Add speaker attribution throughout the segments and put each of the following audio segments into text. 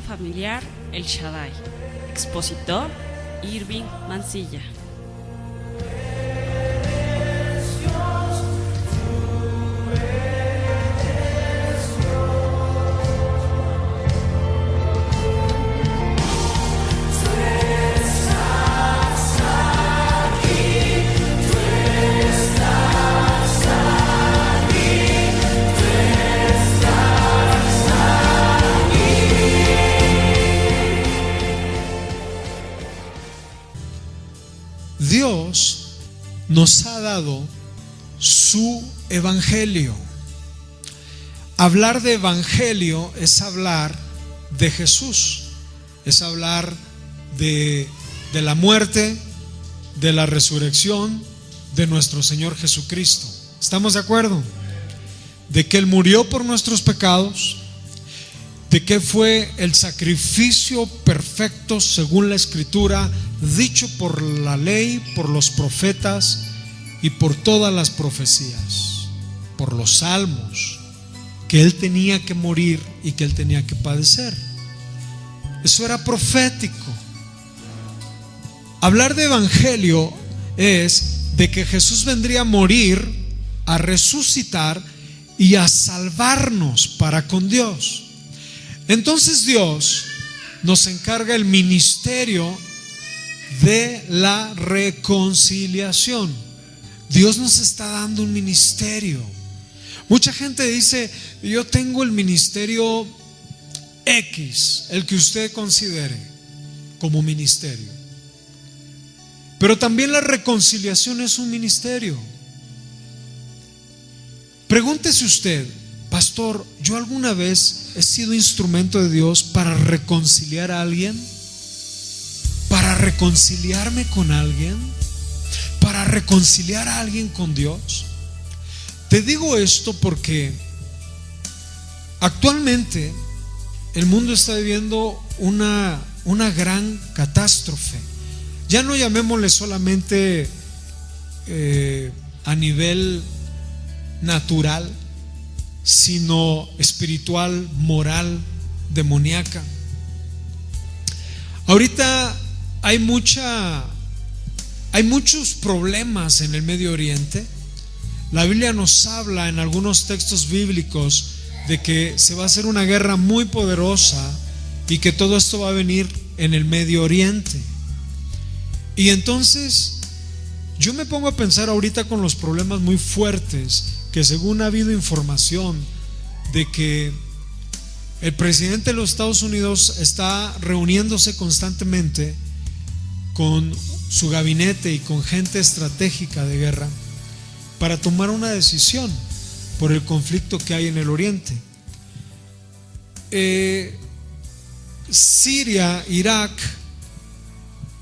Speaker 1: familiar El Shaddai. Expositor Irving Mancilla.
Speaker 2: Dios nos ha dado su evangelio. Hablar de evangelio es hablar de Jesús, es hablar de la muerte, de la resurrección de nuestro Señor Jesucristo. ¿Estamos de acuerdo? De que Él murió por nuestros pecados, de que fue el sacrificio perfecto según la Escritura, dicho por la ley, por los profetas y por todas las profecías, por los salmos, que Él tenía que morir y que Él tenía que padecer. Eso era profético. Hablar de evangelio es de que Jesús vendría a morir, a resucitar y a salvarnos para con Dios. Entonces Dios nos encarga el ministerio de la reconciliación. Dios nos está dando un ministerio. Mucha gente dice: yo tengo el ministerio X, el que usted considere como ministerio. Pero también la reconciliación es un ministerio. Pregúntese usted: pastor, ¿yo alguna vez he sido instrumento de Dios para reconciliar a alguien? ¿Para reconciliarme con alguien? ¿Para reconciliar a alguien con Dios? Te digo esto porque actualmente el mundo está viviendo una gran catástrofe. Ya no llamémosle solamente a nivel natural, sino espiritual, moral, demoníaca. Ahorita hay muchos problemas en el Medio Oriente. La Biblia nos habla en algunos textos bíblicos de que se va a hacer una guerra muy poderosa y que todo esto va a venir en el Medio Oriente. Y entonces yo me pongo a pensar ahorita con los problemas muy fuertes, que según ha habido información de que el presidente de los Estados Unidos está reuniéndose constantemente con su gabinete y con gente estratégica de guerra para tomar una decisión por el conflicto que hay en el Oriente. Siria, Irak.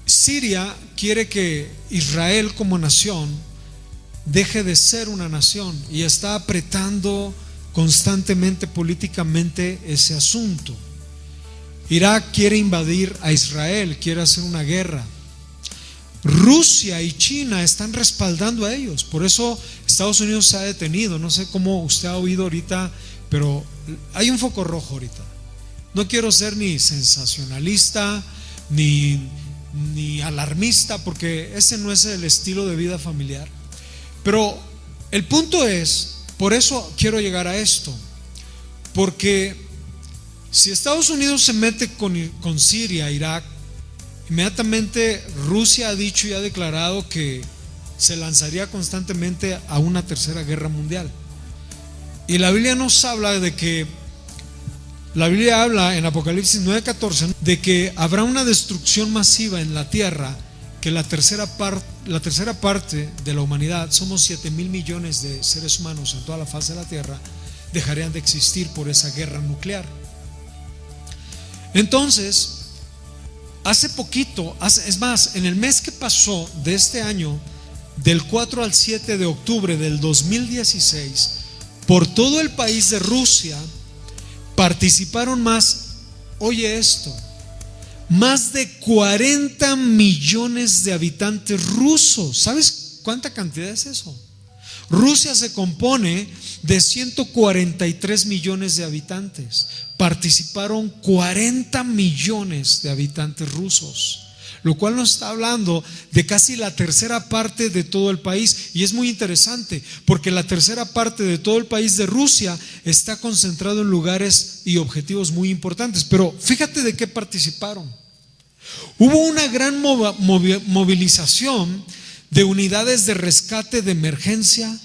Speaker 2: Siria quiere que Israel como nación deje de ser una nación y está apretando constantemente políticamente ese asunto. Irak quiere invadir a Israel, quiere hacer una guerra. Rusia y China están respaldando a ellos. Por eso Estados Unidos se ha detenido. No sé cómo usted ha oído ahorita, pero hay un foco rojo ahorita. No quiero ser ni sensacionalista ni alarmista, porque ese no es el estilo de vida familiar. Pero el punto es, por eso quiero llegar a esto, porque si Estados Unidos se mete con Siria, Irak, inmediatamente Rusia ha dicho y ha declarado que se lanzaría constantemente a una tercera guerra mundial. Y la Biblia nos habla de que, la Biblia habla en Apocalipsis 9:14 de que habrá una destrucción masiva en la tierra, que la tercera parte de la humanidad, somos 7,000 millones de seres humanos en toda la faz de la tierra, dejarían de existir por esa guerra nuclear. Entonces, hace poquito, es más, en el mes que pasó de este año, del 4 al 7 de octubre del 2016, por todo el país de Rusia participaron oye esto, más de 40 millones de habitantes rusos. ¿Sabes cuánta cantidad es eso? Rusia se compone de 143 millones de habitantes, participaron 40 millones de habitantes rusos, lo cual nos está hablando de casi la tercera parte de todo el país. Y es muy interesante porque la tercera parte de todo el país de Rusia está concentrado en lugares y objetivos muy importantes. Pero fíjate de qué participaron. Hubo una gran movilización de unidades de rescate de emergencia,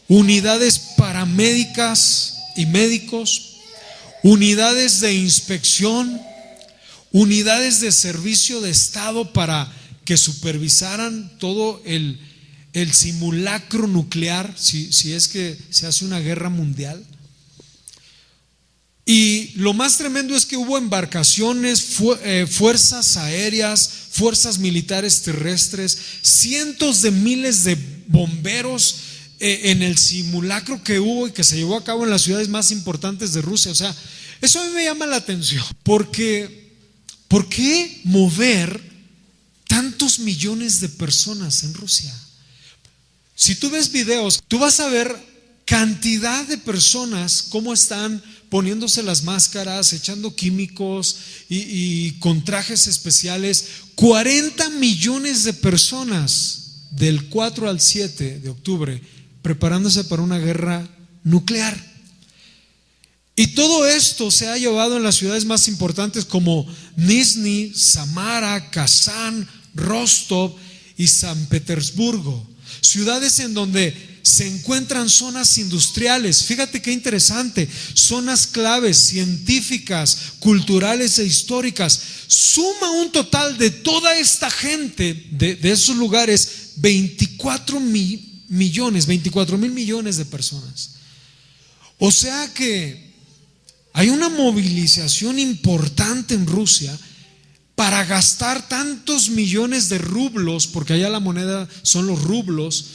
Speaker 2: unidades paramédicas y médicos, unidades de inspección, unidades de servicio de Estado para que supervisaran todo el simulacro nuclear, si es que se hace una guerra mundial. Y lo más tremendo es que hubo embarcaciones, fuerzas aéreas, fuerzas militares terrestres, cientos de miles de bomberos en el simulacro que hubo y que se llevó a cabo en las ciudades más importantes de Rusia. O sea, eso a mí me llama la atención, porque ¿por qué mover tantos millones de personas en Rusia? Si tú ves videos, tú vas a ver cantidad de personas cómo están poniéndose las máscaras, echando químicos y con trajes especiales. 40 millones de personas del 4 al 7 de octubre preparándose para una guerra nuclear. Y todo esto se ha llevado en las ciudades más importantes como Nizhny, Samara, Kazán, Rostov y San Petersburgo, ciudades en donde se encuentran zonas industriales. Fíjate qué interesante, zonas claves científicas, culturales e históricas. Suma un total de toda esta gente de esos lugares 24 mil millones de personas. O sea que hay una movilización importante en Rusia para gastar tantos millones de rublos, porque allá la moneda son los rublos,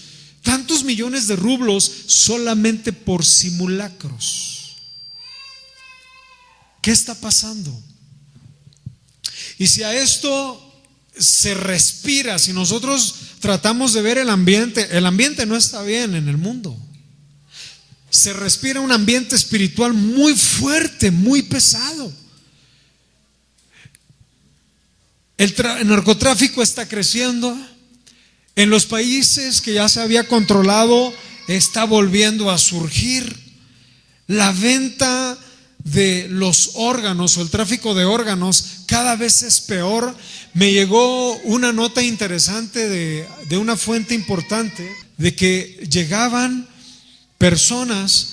Speaker 2: tantos millones de rublos solamente por simulacros. ¿Qué está pasando? Y si a esto se respira, si nosotros tratamos de ver el ambiente no está bien en el mundo. Se respira un ambiente espiritual muy fuerte, muy pesado. El narcotráfico está creciendo. En los países que ya se había controlado, está volviendo a surgir. La venta de los órganos o el tráfico de órganos cada vez es peor. Me llegó una nota interesante de una fuente importante de que llegaban personas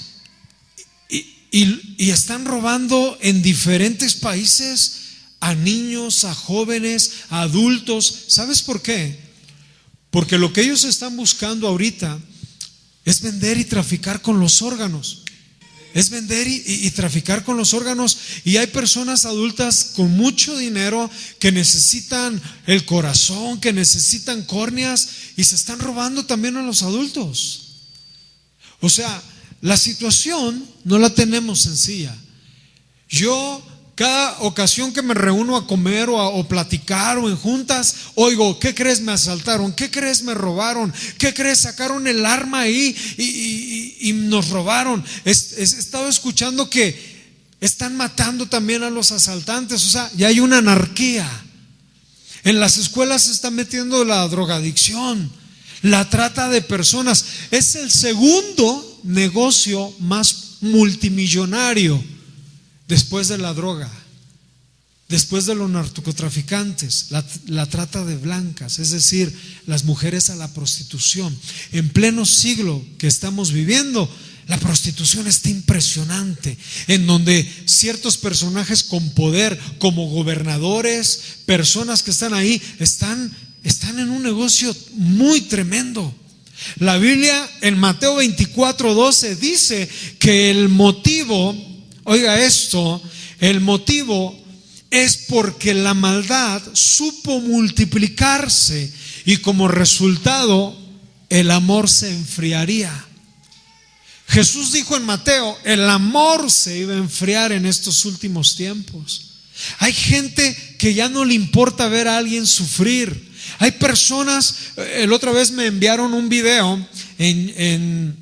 Speaker 2: y están robando en diferentes países a niños, a jóvenes, a adultos. ¿Sabes por qué? Porque lo que ellos están buscando ahorita es vender y traficar con los órganos. Es vender y traficar con los órganos. Y hay personas adultas con mucho dinero que necesitan el corazón, que necesitan córneas, y se están robando también a los adultos. O sea, la situación no la tenemos sencilla. Yo, cada ocasión que me reúno a comer o platicar o en juntas, oigo: ¿qué crees? Me asaltaron. ¿Qué crees? Me robaron. ¿Qué crees? Sacaron el arma ahí y nos robaron. He estado escuchando que están matando también a los asaltantes. O sea, ya hay una anarquía. En las escuelas se está metiendo la drogadicción, la trata de personas. Es el segundo negocio más multimillonario después de la droga, después de los narcotraficantes, la trata de blancas, es decir, las mujeres a la prostitución. En pleno siglo que estamos viviendo, la prostitución está impresionante, en donde ciertos personajes con poder, como gobernadores, personas que están ahí, están en un negocio muy tremendo. La Biblia en Mateo 24:12 dice que el motivo, oiga esto, el motivo es porque la maldad supo multiplicarse y como resultado el amor se enfriaría. Jesús dijo en Mateo: el amor se iba a enfriar en estos últimos tiempos. Hay gente que ya no le importa ver a alguien sufrir. Hay personas, la otra vez me enviaron un video en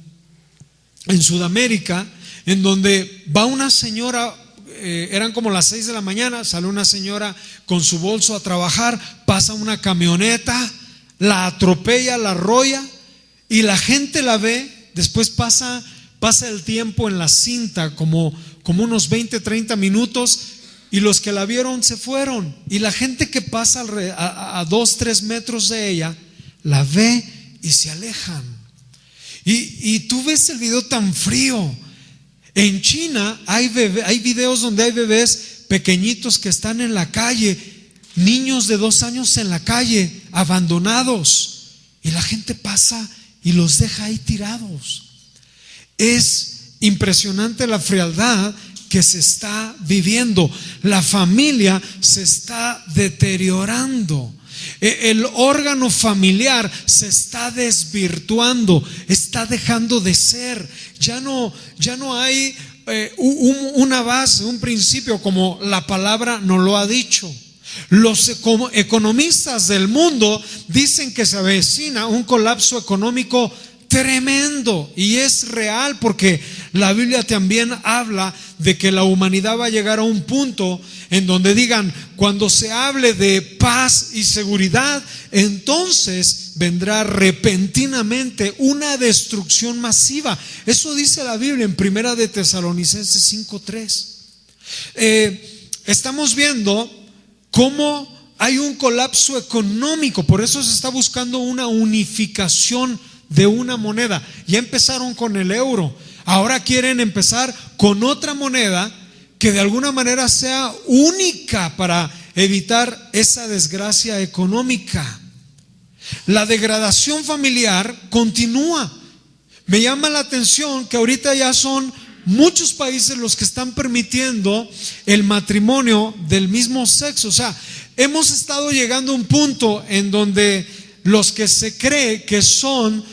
Speaker 2: Sudamérica, en donde va una señora eran como las 6 de la mañana, sale una señora con su bolso a trabajar, pasa una camioneta, la atropella, la arrolla y la gente la ve. Después pasa el tiempo en la cinta, como unos 20, 30 minutos, y los que la vieron se fueron. Y la gente que pasa a 2, 3 metros de ella, la ve y se alejan. Y tú ves el video tan frío. En China hay videos donde hay bebés pequeñitos que están en la calle, niños de 2 años en la calle, abandonados, y la gente pasa y los deja ahí tirados. Es impresionante la frialdad que se está viviendo. La familia se está deteriorando. El órgano familiar se está desvirtuando, está dejando de ser. Ya no hay una base, un principio como la palabra nos lo ha dicho. Los economistas del mundo dicen que se avecina un colapso económico tremendo, y es real, porque la Biblia también habla de que la humanidad va a llegar a un punto en donde digan, cuando se hable de paz y seguridad, entonces vendrá repentinamente una destrucción masiva. Eso dice la Biblia en Primera de Tesalonicenses 5:3. Estamos viendo cómo hay un colapso económico, por eso se está buscando una unificación de una moneda. Ya empezaron con el euro, ahora quieren empezar con otra moneda que de alguna manera sea única para evitar esa desgracia económica. La degradación familiar continúa. Me llama la atención que ahorita ya son muchos países los que están permitiendo el matrimonio del mismo sexo. O sea, hemos estado llegando a un punto en donde los que se cree que son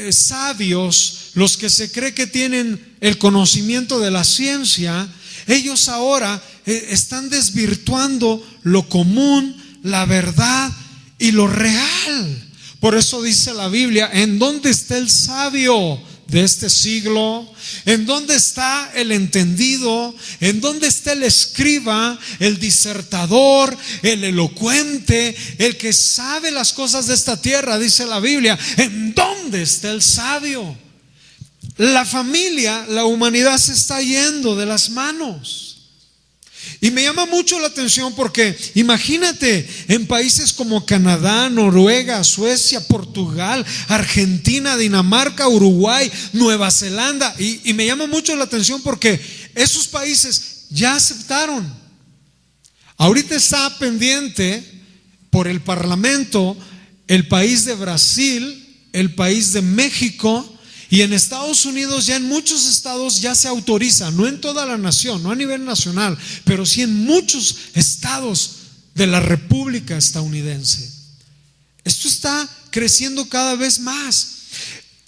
Speaker 2: sabios, los que se cree que tienen el conocimiento de la ciencia, ellos ahora están desvirtuando lo común, la verdad y lo real. Por eso dice la Biblia, ¿en dónde está el sabio de este siglo? ¿En dónde está el entendido? ¿En dónde está el escriba, el disertador, el elocuente, el que sabe las cosas de esta tierra? Dice la Biblia, ¿en dónde está el sabio? La familia, la humanidad se está yendo de las manos. Y me llama mucho la atención porque imagínate en países como Canadá, Noruega, Suecia, Portugal, Argentina, Dinamarca, Uruguay, Nueva Zelanda, y me llama mucho la atención porque esos países ya aceptaron. Ahorita está pendiente por el Parlamento el país de Brasil, el país de México. Y en Estados Unidos, ya en muchos estados ya se autoriza, no en toda la nación, no a nivel nacional, pero sí en muchos estados de la República estadounidense. Esto está creciendo cada vez más.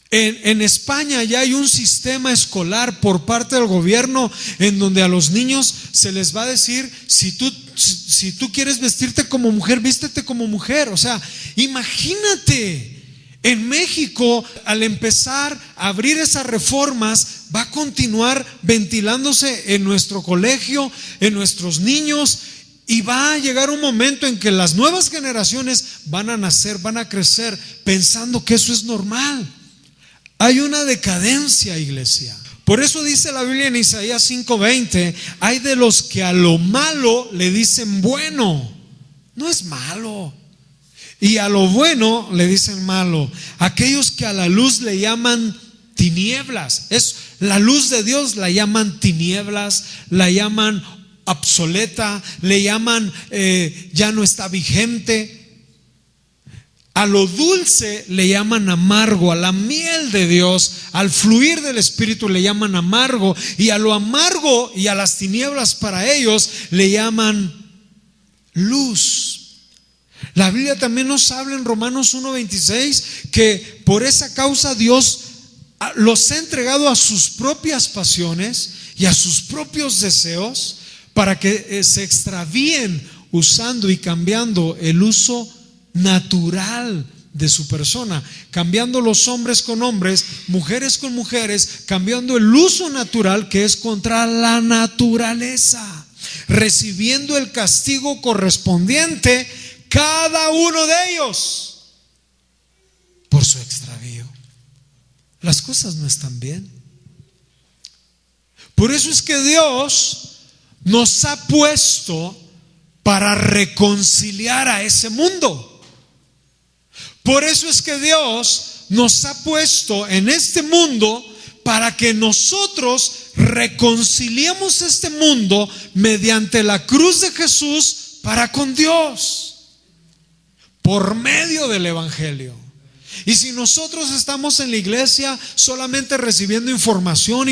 Speaker 2: En España ya hay un sistema escolar por parte del gobierno en donde a los niños se les va a decir, si tú quieres vestirte como mujer, vístete como mujer. O sea, imagínate. En México, al empezar a abrir esas reformas, va a continuar ventilándose en nuestro colegio, en nuestros niños, y va a llegar un momento en que las nuevas generaciones van a nacer, van a crecer pensando que eso es normal. Hay una decadencia, iglesia. Por eso dice la Biblia en Isaías 5:20, hay de los que a lo malo le dicen bueno. No es malo. Y a lo bueno le dicen malo. Aquellos que a la luz le llaman tinieblas, es la luz de Dios, la llaman tinieblas, la llaman obsoleta, le llaman ya no está vigente. A lo dulce le llaman amargo, a la miel de Dios, al fluir del Espíritu le llaman amargo, y a lo amargo y a las tinieblas para ellos le llaman luz. La Biblia también nos habla en Romanos 1:26 que por esa causa Dios los ha entregado a sus propias pasiones y a sus propios deseos para que se extravíen usando y cambiando el uso natural de su persona, cambiando los hombres con hombres, mujeres con mujeres, cambiando el uso natural que es contra la naturaleza. recibiendo el castigo correspondiente cada uno de ellos por su extravío. Las cosas no están bien. Por eso es que Dios nos ha puesto para reconciliar a ese mundo. Por eso es que Dios nos ha puesto en este mundo para que nosotros reconciliemos este mundo mediante la cruz de Jesús para con Dios, por medio del Evangelio. Y si nosotros estamos en la iglesia solamente recibiendo información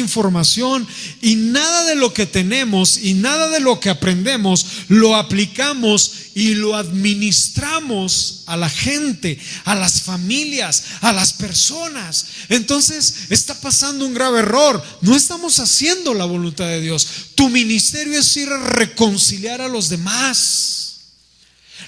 Speaker 2: y nada de lo que tenemos y nada de lo que aprendemos lo aplicamos y lo administramos a la gente, a las familias, a las personas, entonces está pasando un grave error. No estamos haciendo la voluntad de Dios. Tu ministerio es ir a reconciliar a los demás.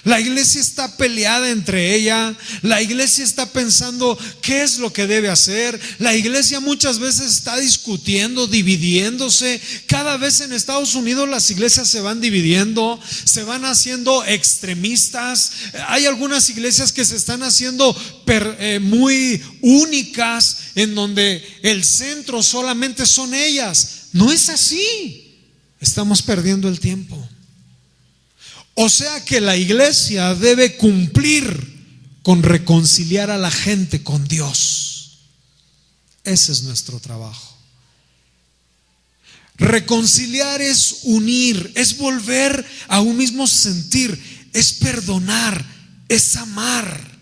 Speaker 2: La iglesia está peleada entre ella. La iglesia está pensando qué es lo que debe hacer. La iglesia muchas veces está discutiendo, dividiéndose. Cada vez en Estados Unidos las iglesias se van dividiendo, se van haciendo extremistas. Hay algunas iglesias que se están haciendo muy únicas, en donde el centro solamente son ellas. No es así. Estamos perdiendo el tiempo. O sea que la iglesia debe cumplir con reconciliar a la gente con Dios. Ese es nuestro trabajo. Reconciliar es unir, es volver a un mismo sentir, es perdonar, es amar.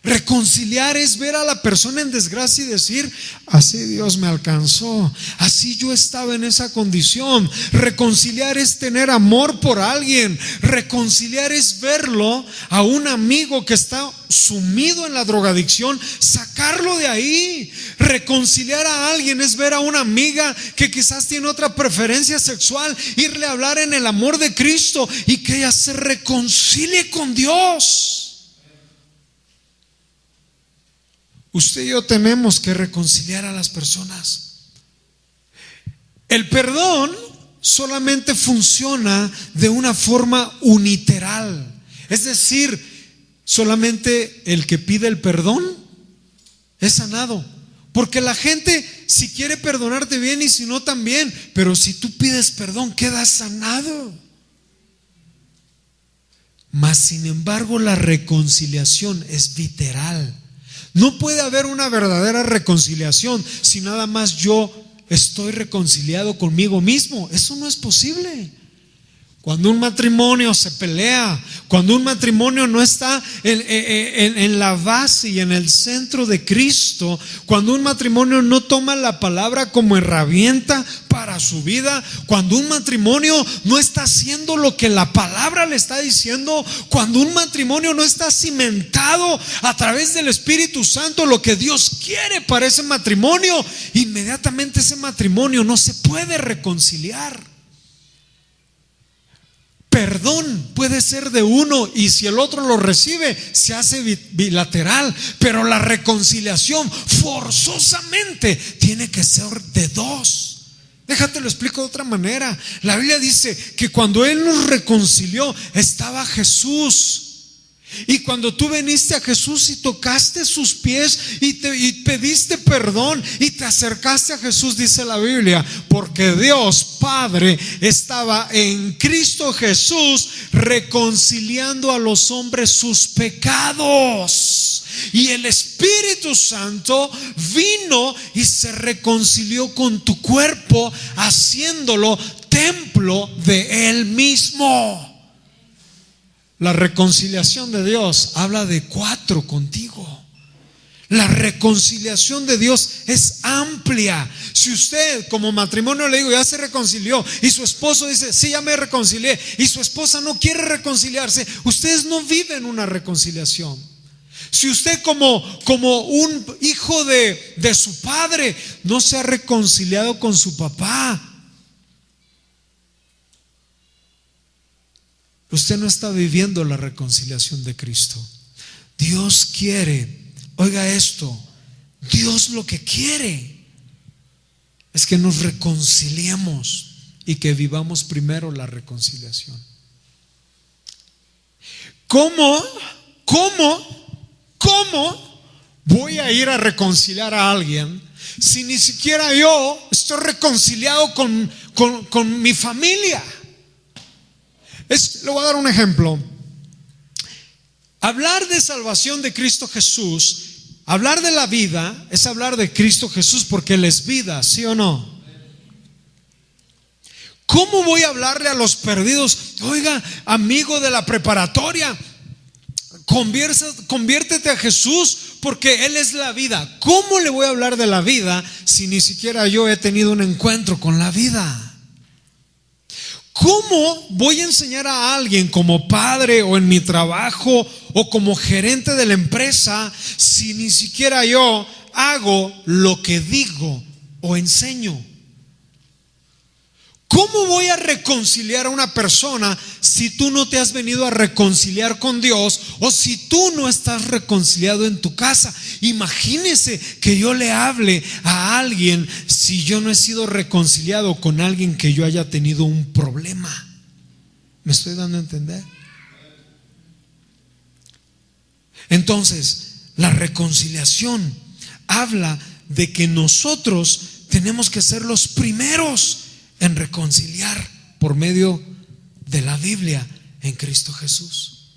Speaker 2: Reconciliar es ver a la persona en desgracia y decir: así Dios me alcanzó, así yo estaba en esa condición. Reconciliar es tener amor por alguien. Reconciliar es verlo a un amigo que está sumido en la drogadicción, sacarlo de ahí. Reconciliar a alguien es ver a una amiga que quizás tiene otra preferencia sexual, irle a hablar en el amor de Cristo y que ella se reconcilie con Dios. Usted y yo tenemos que reconciliar a las personas. El perdón solamente funciona de una forma unilateral. Es decir, solamente el que pide el perdón es sanado. Porque la gente, si quiere perdonarte bien y si no también, pero si tú pides perdón, quedas sanado. Mas sin embargo, la reconciliación es literal. No puede haber una verdadera reconciliación si nada más yo estoy reconciliado conmigo mismo. Eso no es posible. Cuando un matrimonio se pelea, cuando un matrimonio no está en la base y en el centro de Cristo, cuando un matrimonio no toma la palabra como herramienta para su vida, cuando un matrimonio no está haciendo lo que la palabra le está diciendo, cuando un matrimonio no está cimentado a través del Espíritu Santo lo que Dios quiere para ese matrimonio, inmediatamente ese matrimonio no se puede reconciliar. Perdón puede ser de uno y si el otro lo recibe se hace bilateral, pero la reconciliación forzosamente tiene que ser de dos. Déjate lo explico de otra manera. La Biblia dice que cuando Él nos reconcilió estaba Jesús. Y cuando tú viniste a Jesús y tocaste sus pies y pediste perdón y te acercaste a Jesús, dice la Biblia, porque Dios Padre estaba en Cristo Jesús reconciliando a los hombres sus pecados. Y el Espíritu Santo vino y se reconcilió con tu cuerpo, haciéndolo templo de Él mismo. La reconciliación de Dios habla de cuatro contigo. La reconciliación de Dios es amplia. Si usted como matrimonio le digo ya se reconcilió y su esposo dice sí, ya me reconcilié, y su esposa no quiere reconciliarse, ustedes no viven una reconciliación. Si usted como un hijo de su padre no se ha reconciliado con su papá, usted no está viviendo la reconciliación de Cristo. Dios quiere, oiga esto, Dios lo que quiere es que nos reconciliemos y que vivamos primero la reconciliación. ¿Cómo voy a ir a reconciliar a alguien si ni siquiera yo estoy reconciliado con mi familia? Le voy a dar un ejemplo. Hablar de salvación de Cristo Jesús, hablar de la vida, es hablar de Cristo Jesús porque Él es vida, ¿sí o no? ¿Cómo voy a hablarle a los perdidos? Oiga, amigo de la preparatoria, conviértete a Jesús porque Él es la vida. ¿Cómo le voy a hablar de la vida si ni siquiera yo he tenido un encuentro con la vida? ¿Cómo voy a enseñar a alguien como padre o en mi trabajo o como gerente de la empresa si ni siquiera yo hago lo que digo o enseño? ¿Cómo voy a reconciliar a una persona si tú no te has venido a reconciliar con Dios o si tú no estás reconciliado en tu casa? Imagínese que yo le hable a alguien si yo no he sido reconciliado con alguien que yo haya tenido un problema. ¿Me estoy dando a entender? Entonces, la reconciliación habla de que nosotros tenemos que ser los primeros en reconciliar por medio de la Biblia en Cristo Jesús.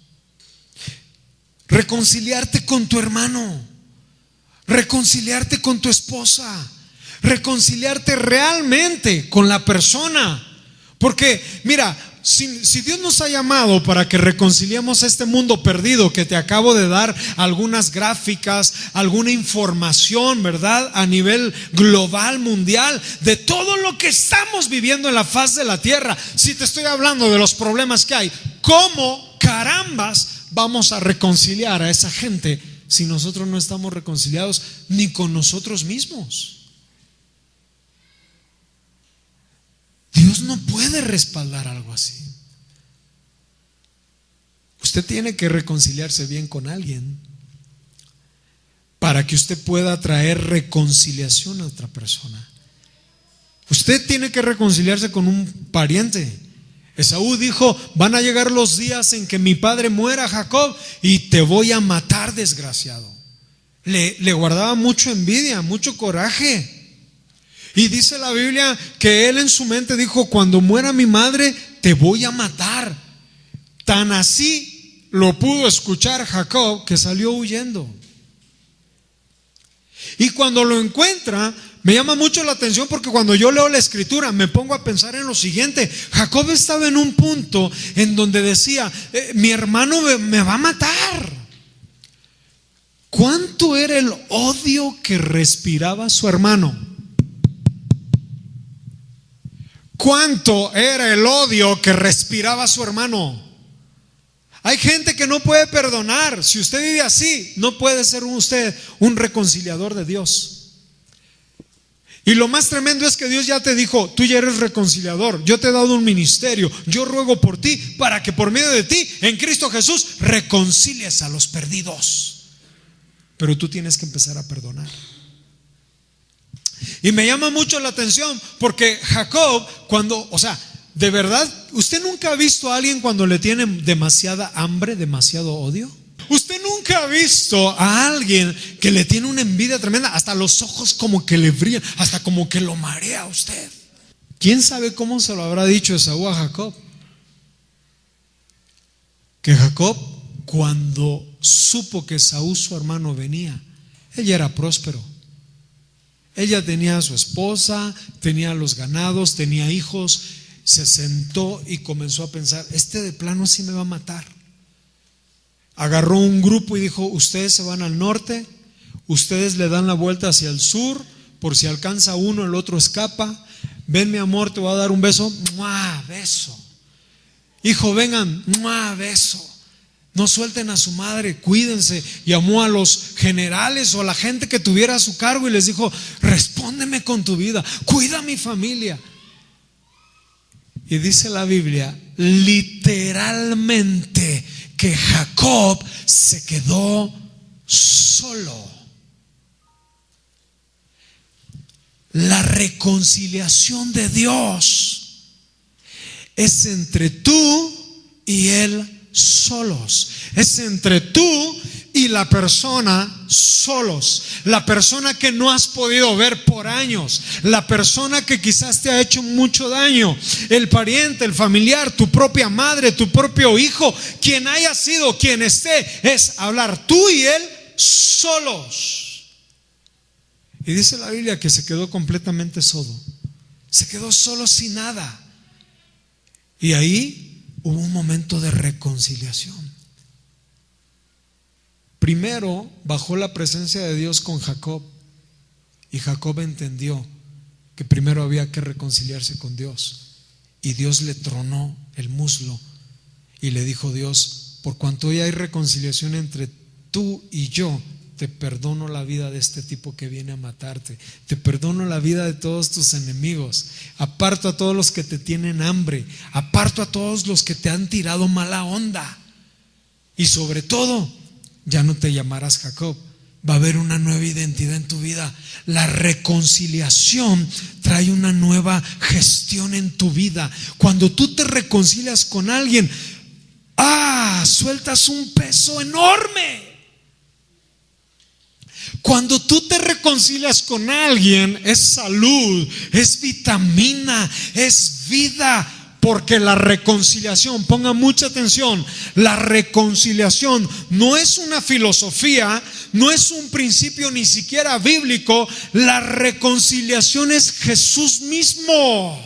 Speaker 2: Reconciliarte con tu hermano, reconciliarte con tu esposa, reconciliarte realmente con la persona. Porque mira, si Dios nos ha llamado para que reconciliemos este mundo perdido, que te acabo de dar algunas gráficas, alguna información, ¿verdad? A nivel global, mundial, de todo lo que estamos viviendo en la faz de la tierra. Si te estoy hablando de los problemas que hay, ¿cómo carambas vamos a reconciliar a esa gente si nosotros no estamos reconciliados ni con nosotros mismos? Dios no puede respaldar algo así. Usted tiene que reconciliarse bien con alguien para que usted pueda traer reconciliación a otra persona. Usted tiene que reconciliarse con un pariente. Esaú dijo: van a llegar los días en que mi padre muera, Jacob, y te voy a matar, desgraciado. Le guardaba mucha envidia, mucho coraje. Y dice la Biblia que él en su mente dijo: cuando muera mi madre te voy a matar. Tan así lo pudo escuchar Jacob que salió huyendo. Y cuando lo encuentra, me llama mucho la atención porque cuando yo leo la escritura me pongo a pensar en lo siguiente. Jacob estaba en un punto en donde decía: mi hermano me va a matar. ¿Cuánto era el odio que respiraba su hermano? ¿Cuánto era el odio que respiraba su hermano? Hay gente que no puede perdonar. Si usted vive así, no puede ser usted un reconciliador de Dios. Y lo más tremendo es que Dios ya te dijo: tú ya eres reconciliador, yo te he dado un ministerio, yo ruego por ti para que por medio de ti, en Cristo Jesús, reconcilies a los perdidos. Pero tú tienes que empezar a perdonar. Y me llama mucho la atención porque Jacob, de verdad, ¿usted nunca ha visto a alguien cuando le tiene demasiada hambre, demasiado odio? ¿Usted nunca ha visto a alguien que le tiene una envidia tremenda? Hasta los ojos como que le brillan, hasta como que lo marea a usted. ¿Quién sabe cómo se lo habrá dicho Esaú a Jacob? Que Jacob, cuando supo que Esaú, su hermano, venía, él ya era próspero. Ella tenía a su esposa, tenía los ganados, tenía hijos. Se sentó y comenzó a pensar: este de plano sí me va a matar. Agarró un grupo y dijo: ustedes se van al norte, ustedes le dan la vuelta hacia el sur, por si alcanza uno el otro escapa. Ven, mi amor, te voy a dar un beso. ¡Mua! Beso. Hijo, vengan. ¡Mua! Beso. No suelten a su madre, cuídense. Llamó a los generales o a la gente que tuviera a su cargo y les dijo: respóndeme con tu vida, cuida a mi familia. Y dice la Biblia literalmente que Jacob se quedó solo. La reconciliación de Dios Es entre tú y Él solos. Es entre tú y la persona solos. La persona que no has podido ver por años. La persona que quizás te ha hecho mucho daño. El pariente, el familiar, tu propia madre, tu propio hijo, quien haya sido, quien esté, es hablar tú y Él solos. Y dice la Biblia que se quedó completamente solo. Se quedó solo sin nada. Y ahí hubo un momento de reconciliación. Primero bajó la presencia de Dios con Jacob, y Jacob entendió que primero había que reconciliarse con Dios, y Dios le tronó el muslo y le dijo: Dios, por cuanto hoy hay reconciliación entre tú y yo, te perdono la vida de este tipo que viene a matarte, te perdono la vida de todos tus enemigos, aparto a todos los que te tienen hambre, aparto a todos los que te han tirado mala onda, y sobre todo ya no te llamarás Jacob, va a haber una nueva identidad en tu vida. La reconciliación trae una nueva gestión en tu vida. Cuando tú te reconcilias con alguien, sueltas un peso enorme. Cuando tú te reconcilias con alguien, es salud, es vitamina, es vida. Porque la reconciliación, ponga mucha atención, la reconciliación no es una filosofía, no es un principio ni siquiera bíblico. La reconciliación es Jesús mismo.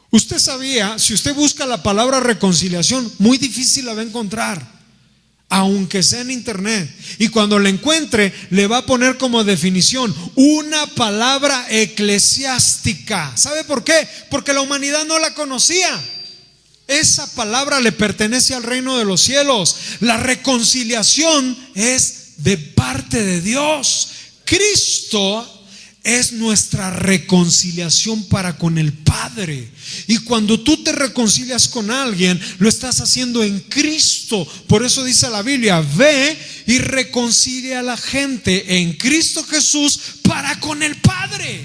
Speaker 2: Usted sabía, si usted busca la palabra reconciliación, muy difícil la va a encontrar, aunque sea en internet, y cuando la encuentre le va a poner como definición una palabra eclesiástica. ¿Sabe por qué? Porque la humanidad no la conocía. Esa palabra le pertenece al reino de los cielos. La reconciliación es de parte de Dios. Cristo es nuestra reconciliación para con el Padre. Y cuando tú te reconcilias con alguien, lo estás haciendo en Cristo. Por eso dice la Biblia: ve y reconcilia a la gente en Cristo Jesús para con el Padre.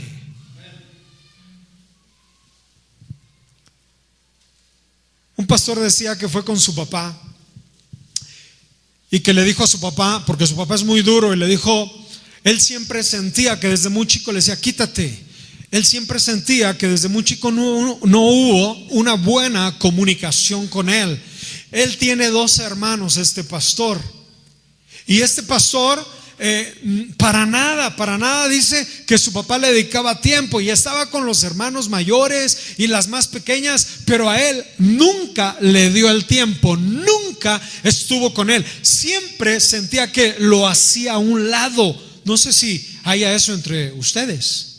Speaker 2: Un pastor decía que fue con su papá y que le dijo a su papá, porque su papá es muy duro, y le dijo: él siempre sentía que desde muy chico le decía: quítate. Él siempre sentía que desde muy chico no hubo una buena comunicación con él. Él tiene 2 hermanos, este pastor. Y este pastor para nada dice que su papá le dedicaba tiempo y estaba con los hermanos mayores y las más pequeñas, pero a él nunca le dio el tiempo, nunca estuvo con él. Siempre sentía que lo hacía a un lado. No sé si haya eso entre ustedes,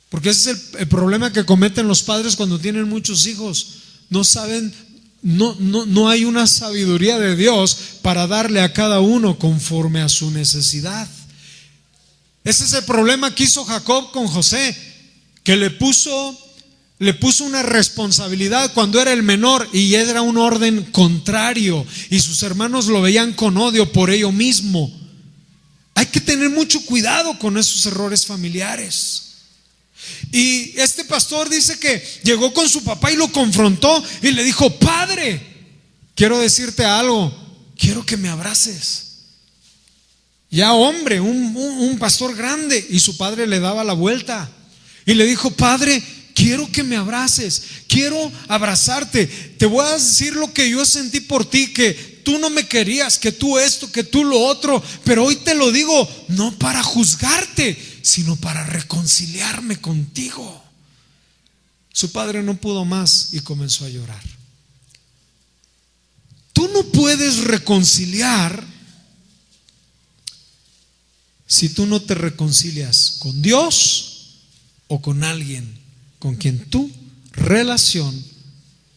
Speaker 2: porque ese es el problema que cometen los padres cuando tienen muchos hijos. No saben, no hay una sabiduría de Dios para darle a cada uno conforme a su necesidad. Ese es el problema que hizo Jacob con José, que le puso una responsabilidad cuando era el menor y era un orden contrario, y sus hermanos lo veían con odio por ello mismo. Hay que tener mucho cuidado con esos errores familiares. Y este pastor dice que llegó con su papá y lo confrontó y le dijo: padre, quiero decirte algo, quiero que me abraces. Ya hombre, un pastor grande, y su padre le daba la vuelta y le dijo: padre, quiero que me abraces, quiero abrazarte. Te voy a decir lo que yo sentí por ti, que tú no me querías, que tú esto, que tú lo otro, pero hoy te lo digo no para juzgarte, sino para reconciliarme contigo. Su padre no pudo más y comenzó a llorar. Tú no puedes reconciliar si tú no te reconcilias con Dios o con alguien con quien tu relación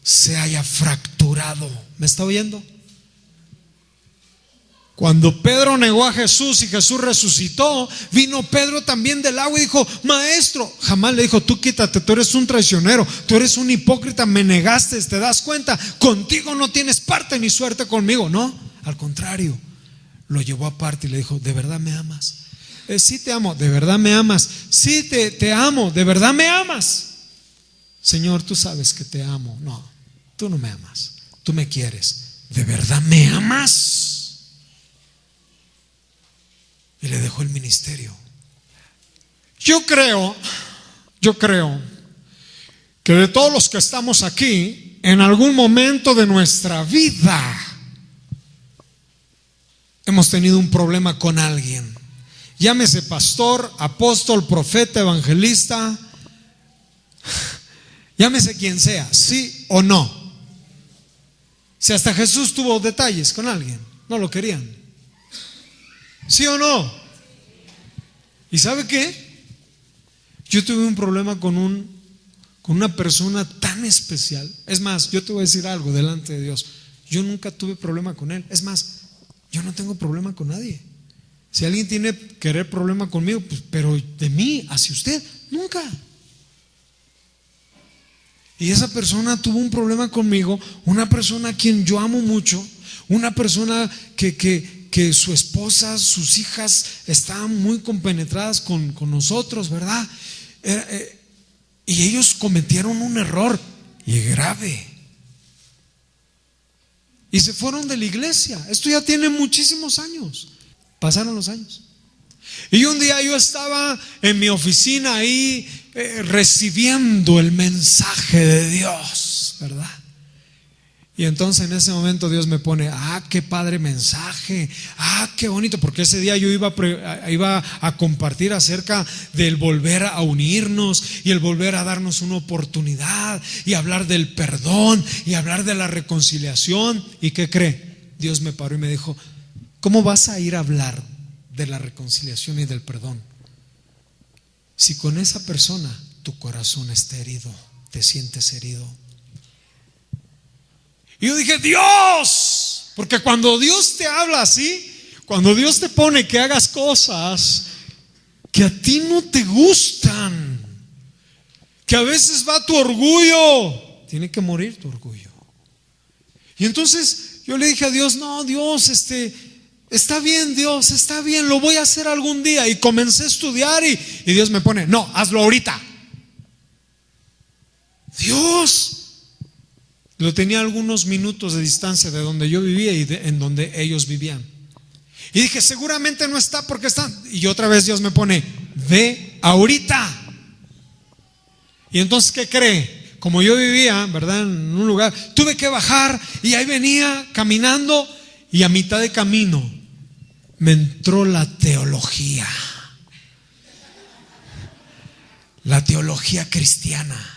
Speaker 2: se haya fracturado. ¿Me está oyendo? Cuando Pedro negó a Jesús y Jesús resucitó, vino Pedro también del agua y dijo: maestro, jamás le dijo: tú quítate, tú eres un traicionero, tú eres un hipócrita, me negaste, ¿te das cuenta? Contigo no tienes parte ni suerte conmigo. No, al contrario, lo llevó aparte y le dijo: ¿de verdad me amas? Sí te amo. ¿De verdad me amas? Sí te amo. ¿De verdad me amas? Señor, tú sabes que te amo. No, tú no me amas, tú me quieres. ¿De verdad me amas? Y le dejó el ministerio. Yo creo que de todos los que estamos aquí, en algún momento de nuestra vida hemos tenido un problema con alguien. Llámese pastor, apóstol, profeta, evangelista, llámese quien sea, sí o no. Si hasta Jesús tuvo detalles con alguien, no lo querían. ¿Sí o no? ¿Y sabe qué? Yo tuve un problema con una persona tan especial. Es más, yo te voy a decir algo delante de Dios. Yo nunca tuve problema con él. Es más, yo no tengo problema con nadie. Si alguien tiene querer problema conmigo, pues, pero de mí hacia usted, nunca. Y esa persona tuvo un problema conmigo, una persona a quien yo amo mucho, una persona que su esposa, sus hijas estaban muy compenetradas con nosotros, ¿verdad? Y ellos cometieron un error y grave. Y se fueron de la iglesia. Esto ya tiene muchísimos años. Pasaron los años. Y un día yo estaba en mi oficina ahí recibiendo el mensaje de Dios, ¿verdad? Y entonces en ese momento Dios me pone, qué padre mensaje, qué bonito, porque ese día yo iba a compartir acerca del volver a unirnos y el volver a darnos una oportunidad y hablar del perdón y hablar de la reconciliación. ¿Y qué cree? Dios me paró y me dijo, ¿cómo vas a ir a hablar de la reconciliación y del perdón si con esa persona tu corazón está herido, te sientes herido? Y yo dije, Dios, porque cuando Dios te habla así, cuando Dios te pone que hagas cosas que a ti no te gustan, que a veces va tu orgullo, tiene que morir tu orgullo. Y entonces yo le dije a Dios, no, Dios, está bien, Dios, está bien, lo voy a hacer algún día. Y comencé a estudiar y Dios me pone, no, hazlo ahorita. Dios, lo tenía a algunos minutos de distancia de donde yo vivía y en donde ellos vivían. Y dije, seguramente no está porque están. Y otra vez Dios me pone, ve ahorita. Y entonces, ¿qué cree? Como yo vivía, ¿verdad?, en un lugar, tuve que bajar y ahí venía caminando y a mitad de camino me entró la teología cristiana.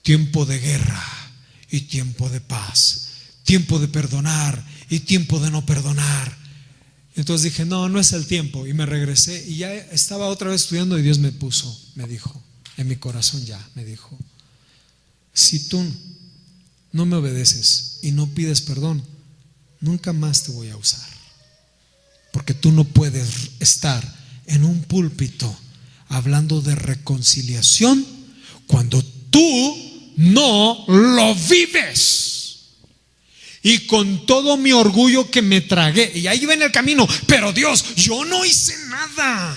Speaker 2: Tiempo de guerra y tiempo de paz, tiempo de perdonar y tiempo de no perdonar. Entonces dije, no es el tiempo. Y me regresé y ya estaba otra vez estudiando y Dios me dijo, en mi corazón me dijo, si tú no me obedeces y no pides perdón, nunca más te voy a usar. Porque tú no puedes estar en un púlpito hablando de reconciliación cuando tú no lo vives. Y con todo mi orgullo que me tragué, y ahí iba en el camino, pero Dios, yo no hice nada.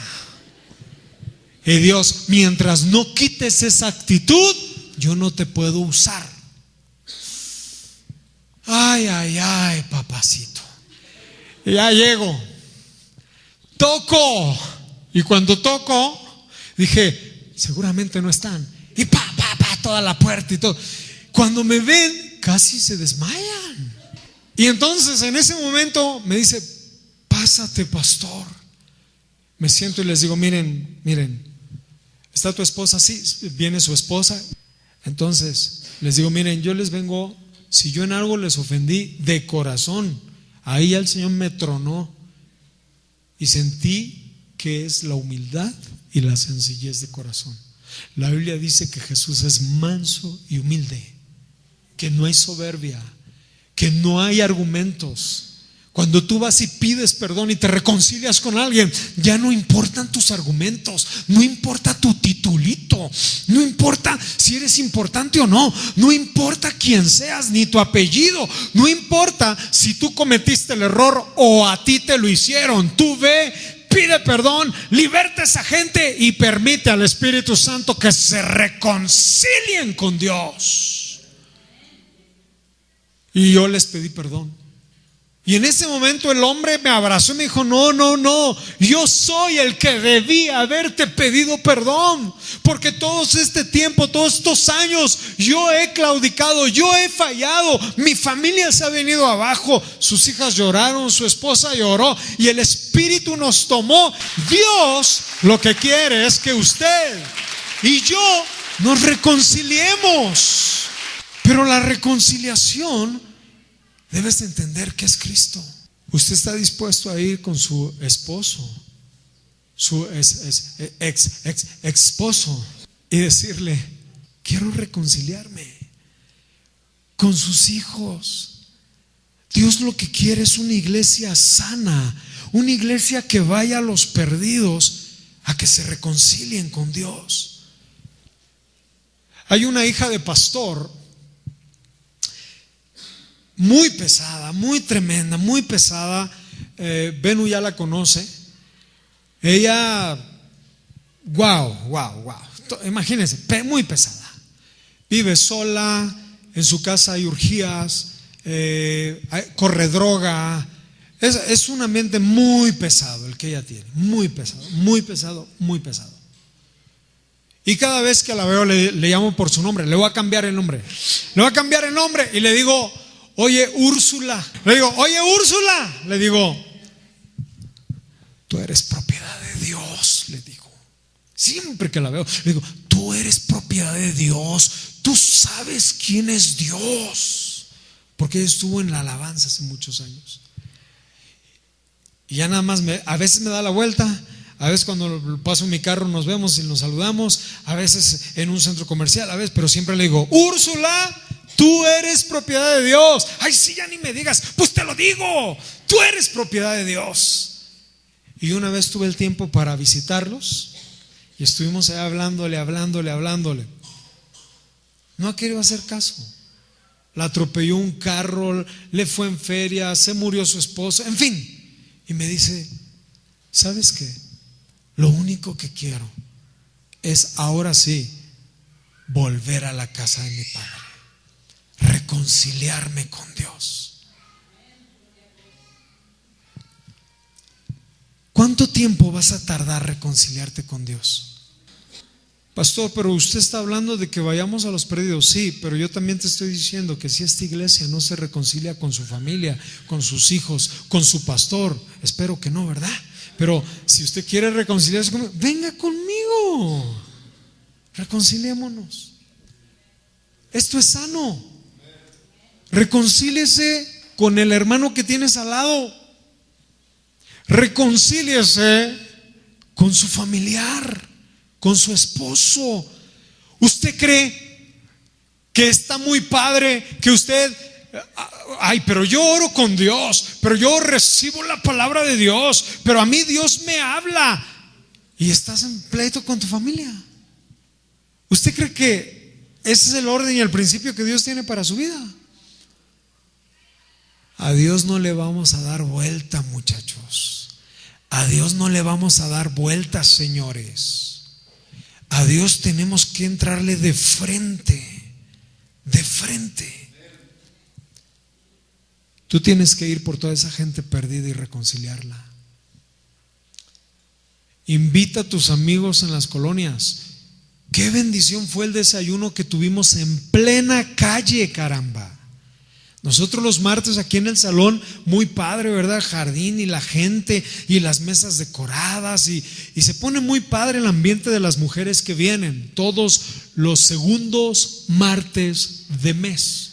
Speaker 2: Y Dios, mientras no quites esa actitud, yo no te puedo usar. Ay, papacito. Y ya llego, toco, y cuando toco dije, seguramente no están. Y toda la puerta y todo. Cuando me ven, casi se desmayan. Y entonces en ese momento me dice, pásate, pastor. Me siento y les digo, miren, ¿está tu esposa? Sí, viene su esposa. Entonces les digo, miren, yo les vengo, si yo en algo les ofendí de corazón, ahí el Señor me tronó y sentí que es la humildad y la sencillez de corazón. La Biblia dice que Jesús es manso y humilde, que no hay soberbia, que no hay argumentos. Cuando tú vas y pides perdón y te reconcilias con alguien, ya no importan tus argumentos, no importa tu titulito, no importa si eres importante o no, no importa quién seas ni tu apellido, no importa si tú cometiste el error o a ti te lo hicieron. Tú ve, pide perdón, liberta a esa gente y permite al Espíritu Santo que se reconcilien con Dios. Y yo les pedí perdón. Y en ese momento el hombre me abrazó y me dijo: no, yo soy el que debía haberte pedido perdón, porque todo este tiempo, todos estos años, yo he claudicado, yo he fallado, mi familia se ha venido abajo, sus hijas lloraron, su esposa lloró y el Espíritu nos tomó. Dios lo que quiere es que usted y yo nos reconciliemos, pero la reconciliación, debes de entender que es Cristo. Usted está dispuesto a ir con su esposo, su ex esposo, y decirle: quiero reconciliarme con sus hijos. Dios lo que quiere es una iglesia sana, una iglesia que vaya a los perdidos a que se reconcilien con Dios. Hay una hija de pastor muy pesada, muy tremenda, muy pesada. Benu ya la conoce. Ella, wow. Imagínense, muy pesada. Vive sola, en su casa hay orgías, corre droga. Es un ambiente muy pesado el que ella tiene, muy pesado. Y cada vez que la veo le llamo por su nombre. Le voy a cambiar el nombre y le digo: oye, Úrsula. Le digo: tú eres propiedad de Dios. Le digo, siempre que la veo, le digo: tú eres propiedad de Dios. Tú sabes quién es Dios, porque ella estuvo en la alabanza hace muchos años. Y ya nada más a veces me da la vuelta. A veces cuando paso en mi carro nos vemos y nos saludamos. A veces en un centro comercial, a veces, pero siempre le digo: Úrsula, tú eres propiedad de Dios. Ay, sí, ya ni me digas. Pues te lo digo, tú eres propiedad de Dios. Y una vez tuve el tiempo para visitarlos y estuvimos ahí hablándole. No ha querido hacer caso. La atropelló un carro, le fue en feria, se murió su esposo, en fin. Y me dice: ¿sabes qué? Lo único que quiero es ahora sí volver a la casa de mi padre, reconciliarme con Dios. ¿Cuánto tiempo vas a tardar reconciliarte con Dios? Pastor, pero usted está hablando de que vayamos a los perdidos. Sí, pero yo también te estoy diciendo que si esta iglesia no se reconcilia con su familia, con sus hijos, con su pastor, espero que no, ¿verdad? Pero si usted quiere reconciliarse conmigo, venga conmigo, reconciliémonos. Esto es sano. Reconcíliese con el hermano que tienes al lado. Reconcíliese con su familiar, con su esposo. ¿Usted cree que está muy padre que usted: ay, pero yo oro con Dios, pero yo recibo la palabra de Dios, pero a mí Dios me habla, y estás en pleito con tu familia? ¿Usted cree que ese es el orden y el principio que Dios tiene para su vida? A Dios no le vamos a dar vuelta, muchachos. A Dios no le vamos a dar vueltas, señores. A Dios tenemos que entrarle de frente, de frente. Tú tienes que ir por toda esa gente perdida y reconciliarla. Invita a tus amigos en las colonias. Qué bendición fue el desayuno que tuvimos en plena calle, caramba. Nosotros los martes aquí en el salón, muy padre, ¿verdad? Jardín y la gente y las mesas decoradas y se pone muy padre el ambiente de las mujeres que vienen todos los segundos martes de mes.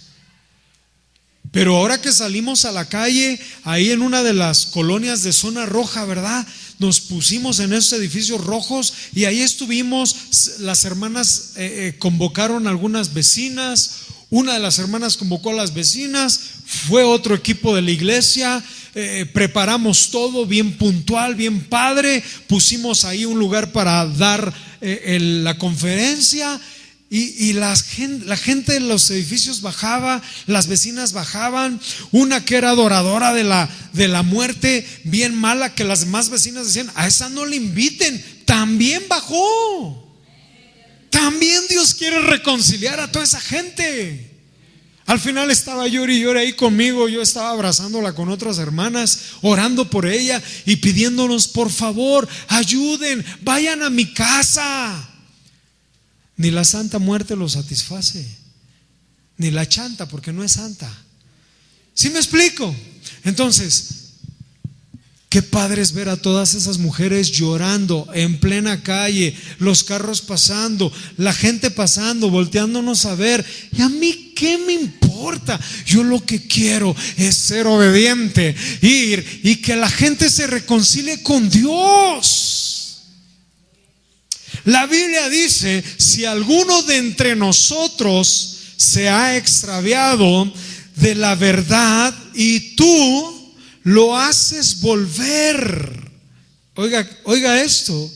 Speaker 2: Pero ahora que salimos a la calle, ahí en una de las colonias de zona roja, ¿verdad? Nos pusimos en esos edificios rojos y ahí estuvimos. Las hermanas convocaron a algunas vecinas. Una de las hermanas convocó a las vecinas, fue otro equipo de la iglesia, preparamos todo bien puntual, bien padre, pusimos ahí un lugar para dar la conferencia Y la gente de los edificios bajaba, las vecinas bajaban. Una que era adoradora de la muerte, bien mala, que las demás vecinas decían: a esa no le inviten. También bajó. También Dios quiere reconciliar a toda esa gente. Al final estaba llore y llore ahí conmigo. Yo estaba abrazándola con otras hermanas, orando por ella y pidiéndonos: por favor, ayuden, vayan a mi casa. Ni la Santa Muerte lo satisface, ni la chanta, porque no es santa. ¿Sí me explico? Entonces, qué padre es ver a todas esas mujeres llorando en plena calle, los carros pasando, la gente pasando, volteándonos a ver. ¿Y a mí qué me importa? Yo lo que quiero es ser obediente, ir y que la gente se reconcilie con Dios. La Biblia dice: si alguno de entre nosotros se ha extraviado de la verdad y tú lo haces volver. Oiga esto,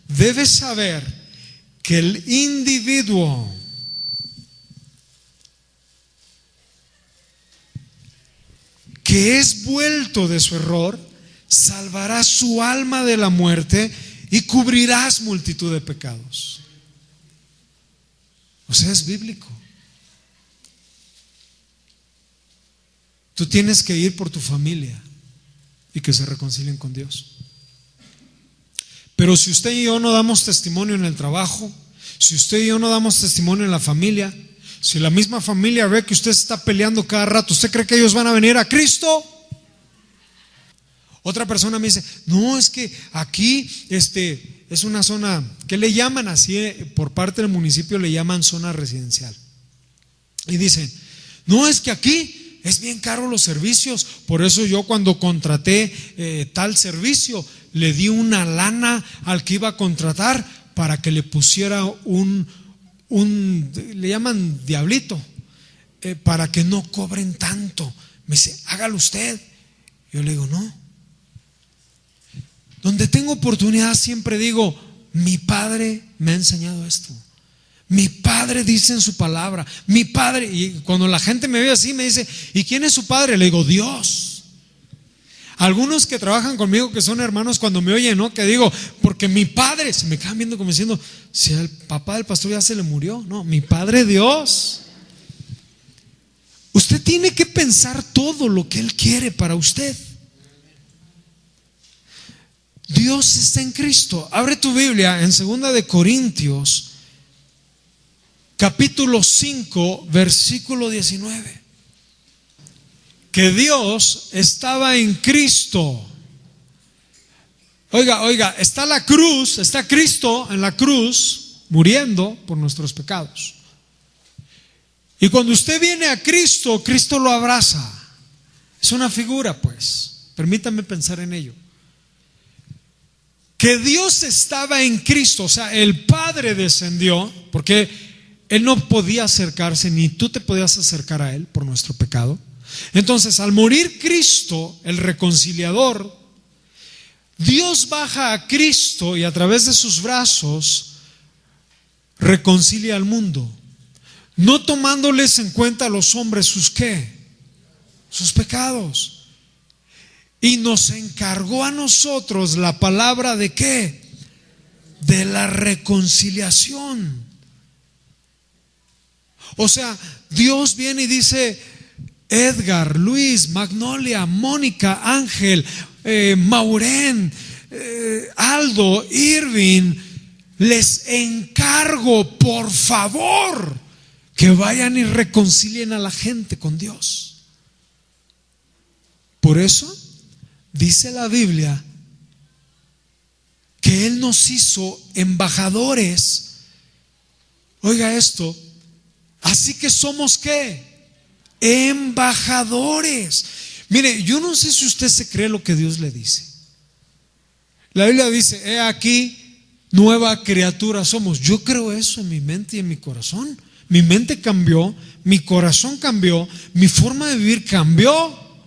Speaker 2: debes saber que el individuo que es vuelto de su error salvará su alma de la muerte y cubrirás multitud de pecados. O sea, es bíblico. Tú tienes que ir por tu familia y que se reconcilien con Dios. Pero si usted y yo no damos testimonio en el trabajo, si usted y yo no damos testimonio en la familia, si la misma familia ve que usted se está peleando cada rato, ¿usted cree que ellos van a venir a Cristo? Otra persona me dice: no, es que aquí es una zona que le llaman así, por parte del municipio le llaman zona residencial. Y dicen: no, es que aquí es bien caro los servicios. Por eso yo, cuando contraté tal servicio, le di una lana al que iba a contratar para que le pusiera le llaman diablito, para que no cobren tanto. Me dice: hágalo usted. Yo le digo: no. Donde tengo oportunidad siempre digo: mi padre me ha enseñado esto, mi padre dice en su palabra, mi padre. Y cuando la gente me ve así me dice: ¿y quién es su padre? Le digo: Dios. Algunos que trabajan conmigo, que son hermanos, cuando me oyen, ¿no? Que digo: porque mi padre, se me quedan viendo como diciendo: si el papá del pastor ya se le murió. No, mi padre Dios. Usted tiene que pensar todo lo que Él quiere para usted. Dios está en Cristo. Abre tu Biblia en 2 de Corintios capítulo 5 versículo 19. Que Dios estaba en Cristo. Oiga, está la cruz, está Cristo en la cruz muriendo por nuestros pecados. Y cuando usted viene a Cristo, Cristo lo abraza. Es una figura, pues. Permítame pensar en ello. Que Dios estaba en Cristo, o sea, el Padre descendió, porque Él no podía acercarse, ni tú te podías acercar a Él por nuestro pecado. Entonces, al morir Cristo, el reconciliador, Dios baja a Cristo y a través de sus brazos reconcilia al mundo, no tomándoles en cuenta a los hombres sus ¿qué? Sus pecados. Y nos encargó a nosotros la palabra de ¿qué? De la reconciliación. O sea, Dios viene y dice: Edgar, Luis, Magnolia, Mónica, Ángel, Maureen, Aldo, Irving, les encargo, por favor, que vayan y reconcilien a la gente con Dios. Por eso dice la Biblia que Él nos hizo embajadores. Oiga esto. Así que somos ¿qué? Embajadores. Mire, yo no sé si usted se cree lo que Dios le dice. La Biblia dice: he aquí, nueva criatura somos. Yo creo eso en mi mente y en mi corazón. Mi mente cambió, mi corazón cambió, mi forma de vivir cambió,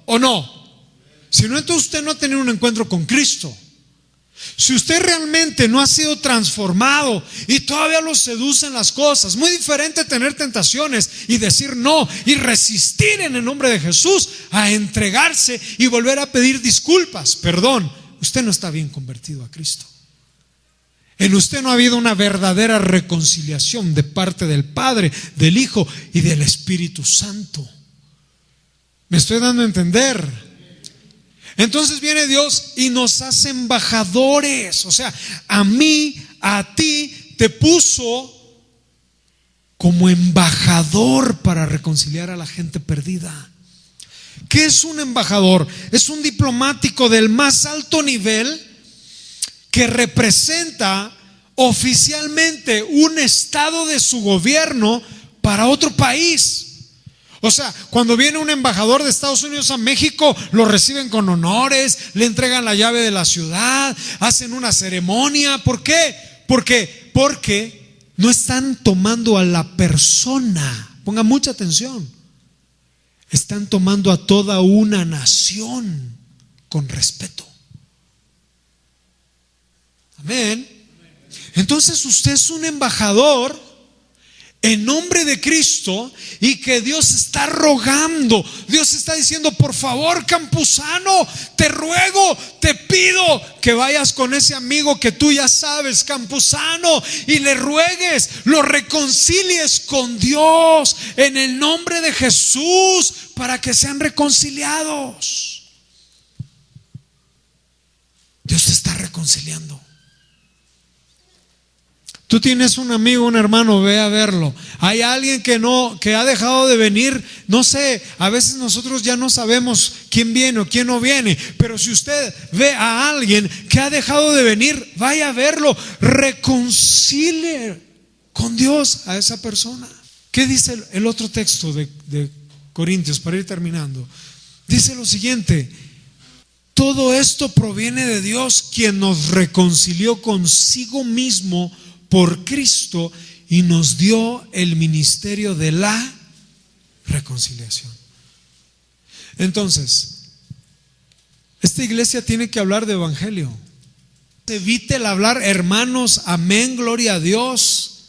Speaker 2: ¿o no? Si no, entonces usted no ha tenido un encuentro con Cristo. Si usted realmente no ha sido transformado y todavía lo seducen las cosas, muy diferente tener tentaciones y decir no y resistir en el nombre de Jesús a entregarse y volver a pedir disculpas, perdón. Usted no está bien convertido a Cristo. En usted no ha habido una verdadera reconciliación de parte del Padre, del Hijo y del Espíritu Santo. ¿Me estoy dando a entender? Entonces viene Dios y nos hace embajadores. O sea, a mí, a ti, te puso como embajador para reconciliar a la gente perdida. ¿Qué es un embajador? Es un diplomático del más alto nivel que representa oficialmente un estado de su gobierno para otro país. O sea, cuando viene un embajador de Estados Unidos a México, lo reciben con honores, le entregan la llave de la ciudad, hacen una ceremonia. ¿Por qué? Porque no están tomando a la persona. Ponga mucha atención. Están tomando a toda una nación con respeto. Amén. Entonces usted es un embajador en nombre de Cristo, y que Dios está rogando, Dios está diciendo: por favor, Campuzano, te ruego, te pido que vayas con ese amigo que tú ya sabes, Campuzano, y le ruegues, lo reconcilies con Dios en el nombre de Jesús, para que sean reconciliados. Dios te está reconciliando. Tú tienes un amigo, un hermano, ve a verlo. Hay alguien que ha dejado de venir, no sé, a veces nosotros ya no sabemos quién viene o quién no viene, pero si usted ve a alguien que ha dejado de venir, vaya a verlo, reconcilie con Dios a esa persona. ¿Qué dice el otro texto de Corintios, para ir terminando? Dice lo siguiente: todo esto proviene de Dios, quien nos reconcilió consigo mismo por Cristo y nos dio el ministerio de la reconciliación. Entonces, esta iglesia tiene que hablar de evangelio. Evite el hablar hermanos, amén, gloria a Dios,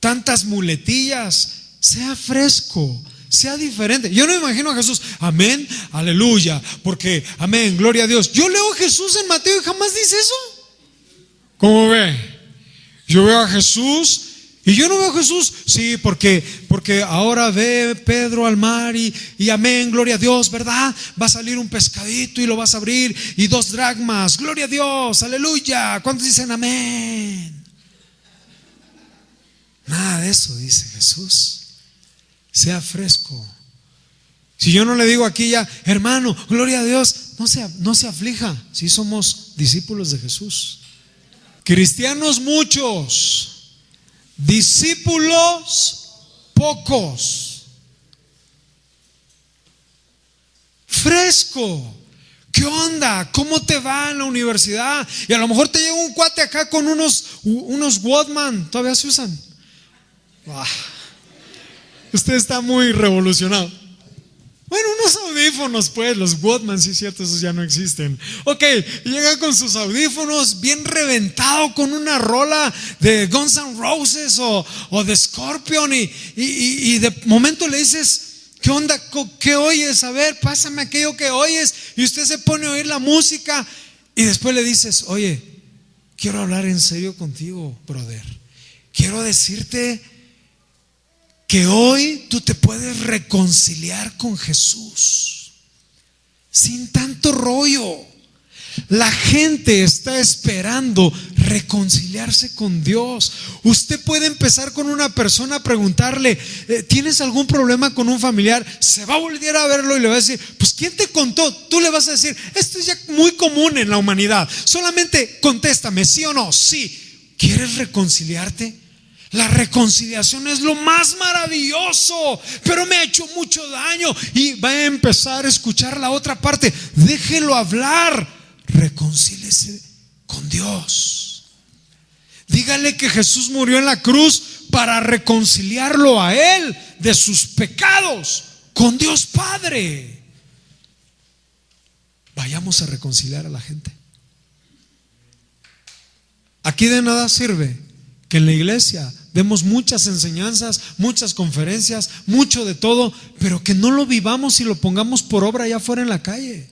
Speaker 2: tantas muletillas. Sea fresco, sea diferente. Yo no me imagino a Jesús, amén, aleluya, porque amén, gloria a Dios. Yo leo a Jesús en Mateo y jamás dice eso. ¿Cómo ve? Yo veo a Jesús y yo no veo a Jesús, sí, porque ahora ve Pedro al mar y amén, gloria a Dios, ¿verdad? Va a salir un pescadito y lo vas a abrir y 2 dracmas, gloria a Dios, aleluya. ¿Cuántos dicen amén? Nada de eso dice Jesús. Sea fresco. Si yo no le digo aquí ya, hermano, gloria a Dios, no se aflija, si somos discípulos de Jesús. Cristianos muchos, discípulos pocos. Fresco. ¿Qué onda? ¿Cómo te va en la universidad? Y a lo mejor te llega un cuate acá con unos Walkman. ¿Todavía se usan? Usted está muy revolucionado. Bueno, unos audífonos, pues, los Walkman, sí es cierto, esos ya no existen. Ok, llega con sus audífonos bien reventado con una rola de Guns N' Roses o de Scorpion y de momento le dices: ¿qué onda? ¿Qué oyes? A ver, pásame aquello que oyes. Y usted se pone a oír la música y después le dices: oye, quiero hablar en serio contigo, brother. Quiero decirte que hoy tú te puedes reconciliar con Jesús sin tanto rollo. La gente está esperando reconciliarse con Dios. Usted puede empezar con una persona a preguntarle: ¿tienes algún problema con un familiar? Se va a volver a verlo y le va a decir: pues ¿quién te contó? Tú le vas a decir: esto es ya muy común en la humanidad, solamente contéstame, ¿sí o no? Sí. ¿Quieres reconciliarte? La reconciliación es lo más maravilloso, pero me ha hecho mucho daño. Y va a empezar a escuchar la otra parte. Déjelo hablar. Reconcíliese con Dios. Dígale que Jesús murió en la cruz para reconciliarlo a él de sus pecados con Dios Padre. Vayamos a reconciliar a la gente. Aquí de nada sirve que en la iglesia demos muchas enseñanzas, muchas conferencias, mucho de todo, pero que no lo vivamos y lo pongamos por obra allá afuera en la calle.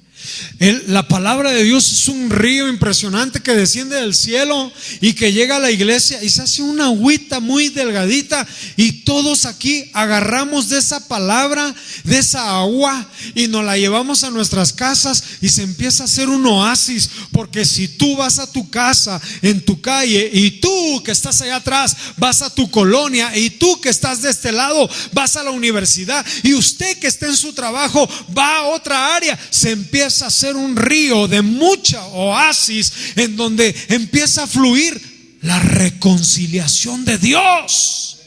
Speaker 2: La palabra de Dios es un río impresionante que desciende del cielo y que llega a la iglesia y se hace una agüita muy delgadita, y todos aquí agarramos de esa palabra, de esa agua, y nos la llevamos a nuestras casas y se empieza a hacer un oasis. Porque si tú vas a tu casa, en tu calle, y tú que estás allá atrás vas a tu colonia, y tú que estás de este lado vas a la universidad, y usted que está en su trabajo va a otra área, se empieza a hacer un río de mucha oasis en donde empieza a fluir la reconciliación de Dios.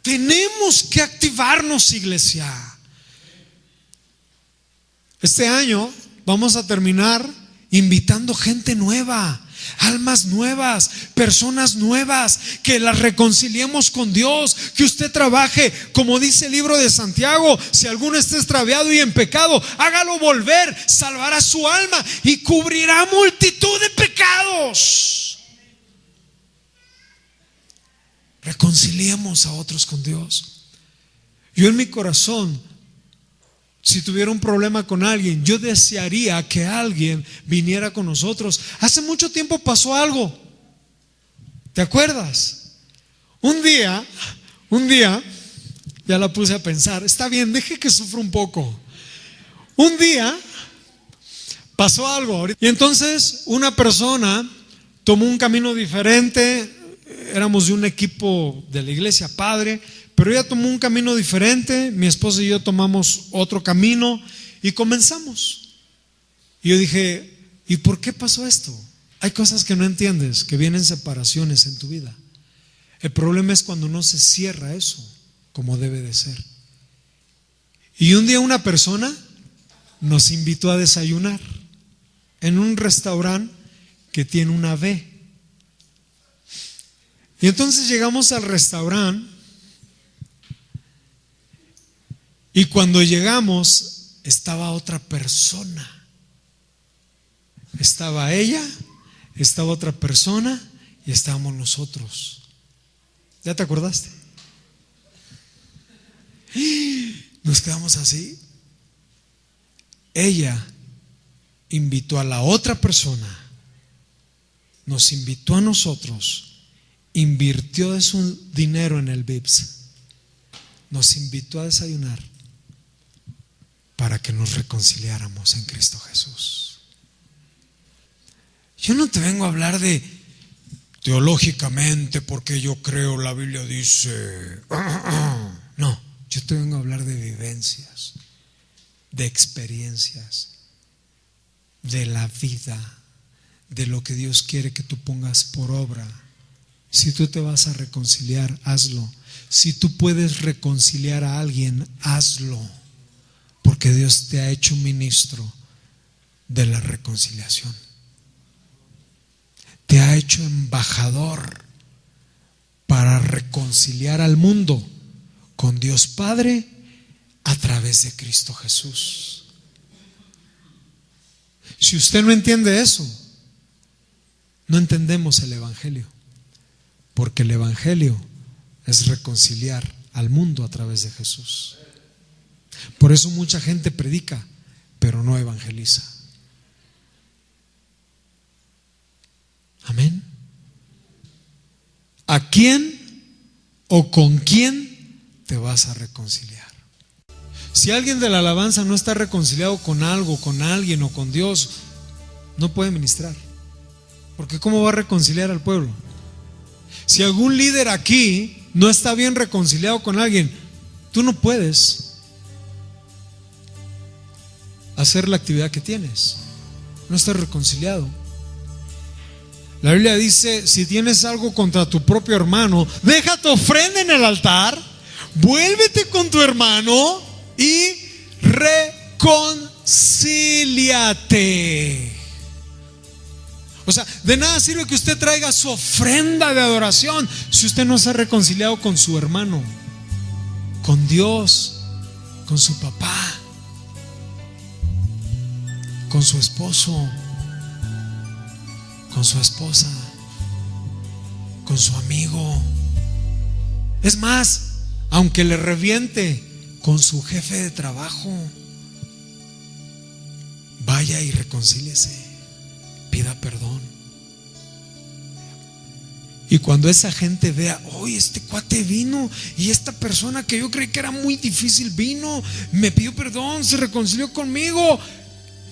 Speaker 2: Tenemos que activarnos, iglesia. Este año vamos a terminar invitando gente nueva, almas nuevas, personas nuevas, que las reconciliemos con Dios, que usted trabaje, como dice el libro de Santiago: si alguno está extraviado y en pecado, hágalo volver, salvará su alma y cubrirá multitud de pecados. Reconciliemos a otros con Dios. Yo en mi corazón, si tuviera un problema con alguien, yo desearía que alguien viniera con nosotros. Hace mucho tiempo pasó algo, ¿te acuerdas? Un día, ya la puse a pensar, está bien, deje que sufra un poco. Un día pasó algo, y entonces una persona tomó un camino diferente. Éramos de un equipo de la iglesia padre, pero ella tomó un camino diferente. Mi esposa y yo tomamos otro camino y comenzamos. Y yo dije: ¿y por qué pasó esto? Hay cosas que no entiendes, que vienen separaciones en tu vida. El problema es cuando no se cierra eso como debe de ser. Y un día una persona nos invitó a desayunar en un restaurante que tiene una B. Y entonces llegamos al restaurante, y cuando llegamos estaba otra persona. Estaba ella, estaba otra persona y estábamos nosotros. ¿Ya te acordaste? Nos quedamos así. Ella invitó a la otra persona, nos invitó a nosotros, invirtió de su dinero en el Vips, nos invitó a desayunar para que nos reconciliáramos en Cristo Jesús. Yo no te vengo a hablar de teológicamente porque yo creo, la Biblia dice. No, yo te vengo a hablar de vivencias, de experiencias, de la vida, de lo que Dios quiere que tú pongas por obra. Si tú te vas a reconciliar, hazlo. Si tú puedes reconciliar a alguien, hazlo, porque Dios te ha hecho ministro de la reconciliación. Te ha hecho embajador para reconciliar al mundo con Dios Padre a través de Cristo Jesús. Si usted no entiende eso, no entendemos el Evangelio. Porque el Evangelio es reconciliar al mundo a través de Jesús. Por eso mucha gente predica, pero no evangeliza. Amén. ¿A quién o con quién te vas a reconciliar? Si alguien de la alabanza no está reconciliado con algo, con alguien o con Dios, no puede ministrar. Porque ¿cómo va a reconciliar al pueblo? Si algún líder aquí no está bien reconciliado con alguien, tú no puedes hacer la actividad que tienes. No estás reconciliado. La Biblia dice: si tienes algo contra tu propio hermano, deja tu ofrenda en el altar, vuélvete con tu hermano y reconcíliate. O sea, de nada sirve que usted traiga su ofrenda de adoración si usted no se ha reconciliado con su hermano, con Dios, con su papá, con su esposo. con su esposa, con su amigo. Es más, aunque le reviente, con su jefe de trabajo. Vaya y reconcíliese, pida perdón. Y cuando esa gente vea, oye, este cuate vino y esta persona que yo creí que era muy difícil vino, me pidió perdón, se reconcilió conmigo,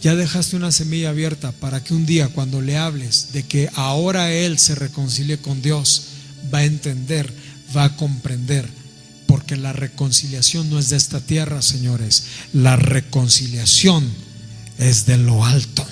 Speaker 2: ya dejaste una semilla abierta para que un día cuando le hables de que ahora él se reconcilie con Dios, va a entender, va a comprender, porque la reconciliación no es de esta tierra, señores, la reconciliación es de lo alto.